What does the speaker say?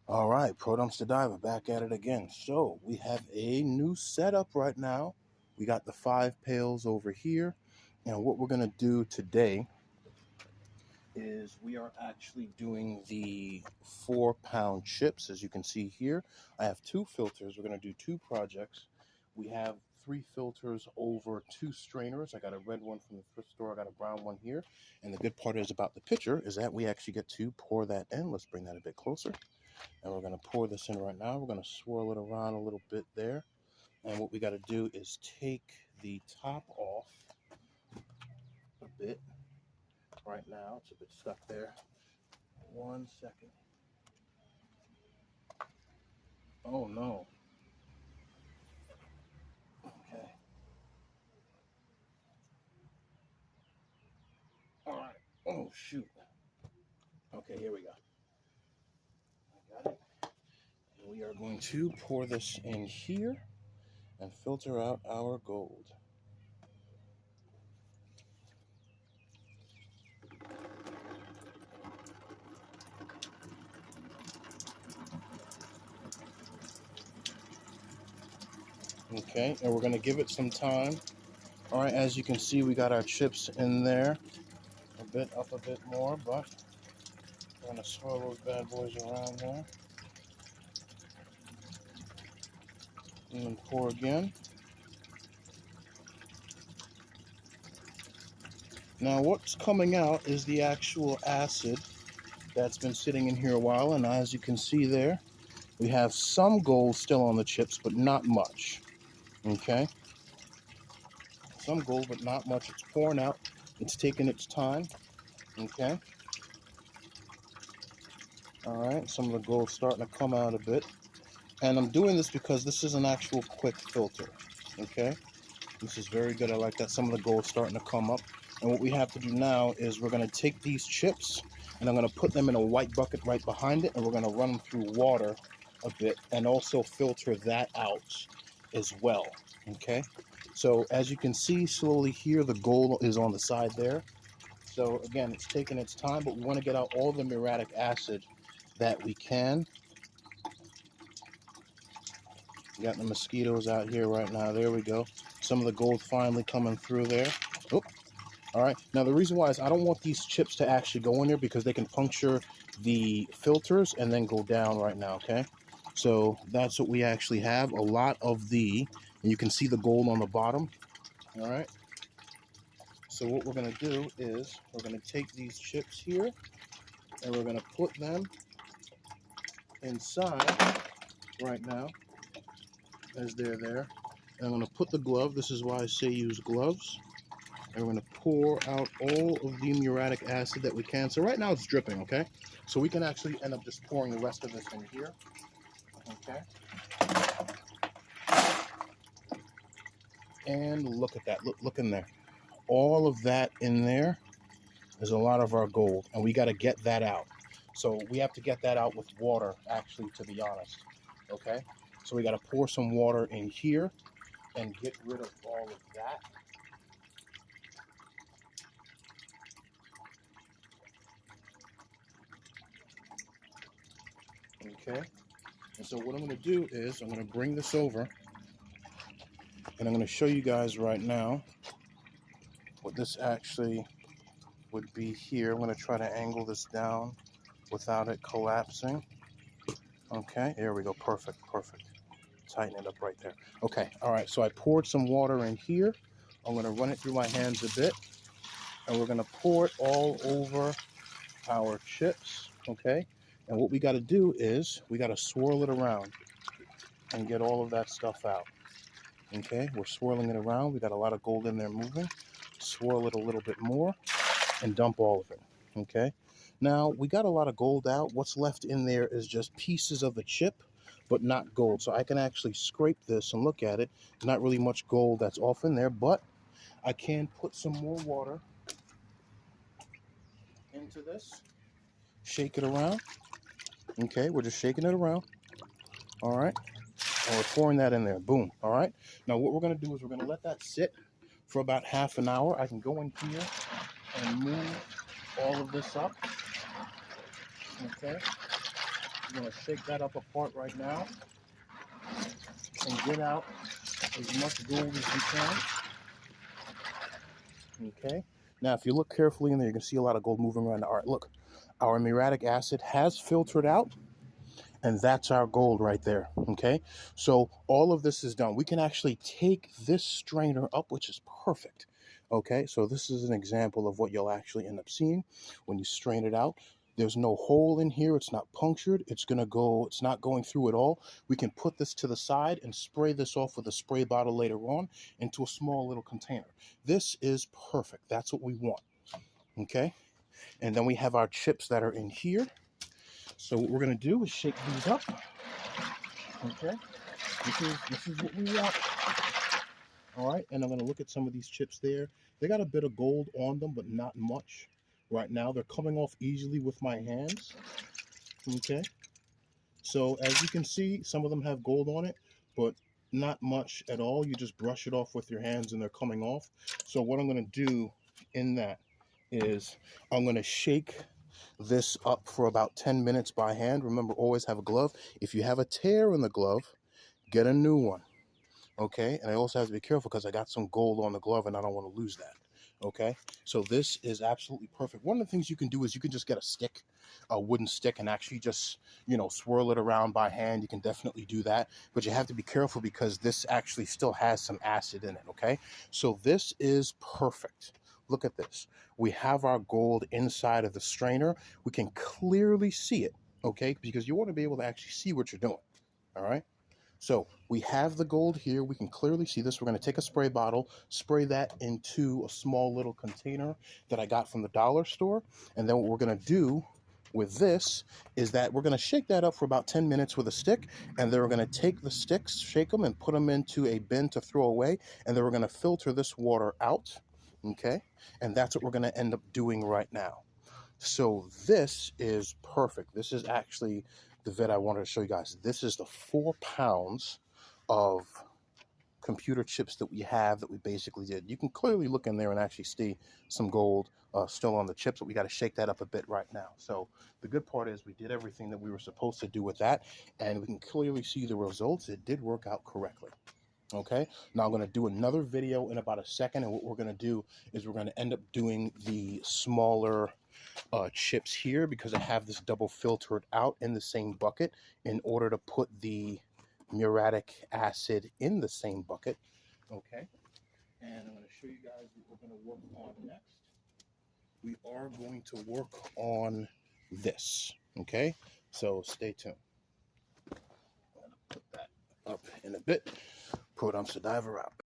All right, Pro Dumpster Diver back at it again. So we have a new setup right now. We got the 5 pails over here. And what we're going to do today is we are actually doing the 4-pound chips. As you can see here, I have 2 filters. We're going to do 2 projects. We have 3 filters over 2 strainers. I got a red one from the thrift store. I got a brown one here. And the good part is about the picture is that we actually get to pour that in. Let's bring that a bit closer. And we're going to pour this in right now. We're going to swirl it around a little bit there. And what we got to do is take the top off a bit. Right now, it's a bit stuck there. 1 second. Oh no. Okay. All right. Oh shoot. Okay, here we go. I got it. And we are going to pour this in here and filter out our gold. Okay, and we're going to give it some time. All right, as you can see, we got our chips in there. A bit up a bit more, but we're going to swirl those bad boys around there. And then pour again. Now what's coming out is the actual acid that's been sitting in here a while, and as you can see there, we have some gold still on the chips, but not much. Okay? Some gold, but not much. It's pouring out. It's taking its time. Okay? Alright, some of the gold's starting to come out a bit. And I'm doing this because this is an actual quick filter. Okay? This is very good. I like that. Some of the gold's starting to come up. And what we have to do now is we're going to take these chips and I'm going to put them in a white bucket right behind it, and we're going to run them through water a bit and also filter that out as well. Okay? So as you can see slowly here, the gold is on the side there. So again, it's taking its time, but we want to get out all the muriatic acid that we can. We got the mosquitoes out here right now. There we go. Some of the gold finally coming through there. Oh, all right. Now, the reason why is I don't want these chips to actually go in there because they can puncture the filters and then go down right now, okay? So that's what we actually have. A lot of and you can see the gold on the bottom, all right? So what we're going to do is we're going to take these chips here and we're going to put them inside right now as they're there. And I'm going to put the glove. This is why I say use gloves. And we're going to pour out all of the muriatic acid that we can. So right now it's dripping, okay? So we can actually end up just pouring the rest of this in here, okay? And look at that. Look in there. All of that in there is a lot of our gold, and we got to get that out. So we have to get that out with water, actually, to be honest, okay? So we got to pour some water in here and get rid of all of that. Okay, and so what I'm going to do is I'm going to bring this over and I'm going to show you guys right now what this actually would be here. I'm going to try to angle this down without it collapsing. Okay, there we go. Perfect, perfect. Tighten it up right there. Okay, all right, so I poured some water in here. I'm going to run it through my hands a bit, and we're going to pour it all over our chips, okay? And what we got to do is we got to swirl it around and get all of that stuff out. Okay, we're swirling it around. We got a lot of gold in there moving. Swirl it a little bit more and dump all of it. Okay, now we got a lot of gold out. What's left in there is just pieces of the chip, but not gold. So I can actually scrape this and look at it. Not really much gold that's off in there, but I can put some more water into this. Shake it around. Okay, we're just shaking it around. All right. And we're pouring that in there. Boom. All right. Now what we're going to do is we're going to let that sit for about half an hour. I can go in here and move all of this up. Okay. I'm going to shake that up apart right now and get out as much gold as we can. Okay. Now, if you look carefully in there, you can see a lot of gold moving around. All right, look, our muriatic acid has filtered out, and that's our gold right there. Okay. So all of this is done. We can actually take this strainer up, which is perfect. Okay. So this is an example of what you'll actually end up seeing when you strain it out. There's no hole in here. It's not punctured. It's not going through at all. We can put this to the side and spray this off with a spray bottle later on into a small little container. This is perfect. That's what we want. Okay. And then we have our chips that are in here. So what we're going to do is shake these up. Okay. This is what we want. All right. And I'm going to look at some of these chips there. They got a bit of gold on them, but not much. Right now, they're coming off easily with my hands. Okay. So as you can see, some of them have gold on it, but not much at all. You just brush it off with your hands and they're coming off. So what I'm going to do in that is I'm going to shake this up for about 10 minutes by hand. Remember, always have a glove. If you have a tear in the glove, get a new one. Okay. And I also have to be careful because I got some gold on the glove and I don't want to lose that. Okay, so this is absolutely perfect. One of the things you can do is you can just get a stick, a wooden stick, and actually just, swirl it around by hand. You can definitely do that, but you have to be careful because this actually still has some acid in it. Okay, so this is perfect. Look at this. We have our gold inside of the strainer. We can clearly see it. Okay, because you want to be able to actually see what you're doing. All right. So we have the gold here. We can clearly see this. We're going to take a spray bottle, spray that into a small little container that I got from the dollar store. And then what we're going to do with this is that we're going to shake that up for about 10 minutes with a stick. And then we're going to take the sticks, shake them, and put them into a bin to throw away. And then we're going to filter this water out. Okay. And that's what we're going to end up doing right now. So this is perfect. This is actually the vid I wanted to show you guys. This is the 4 pounds of computer chips that we have that we basically did. You can clearly look in there and actually see some gold still on the chips, but we got to shake that up a bit right now. So the good part is we did everything that we were supposed to do with that, and we can clearly see the results. It did work out correctly. Okay, now I'm going to do another video in about a second, and what we're going to do is we're going to end up doing the smaller chips here because I have this double filtered out in the same bucket in order to put the muriatic acid in the same bucket. Okay, and I'm going to show you guys what we're going to work on next. We are going to work on this. Okay, so stay tuned. I'm going to put that up in a bit. Put Sediver out.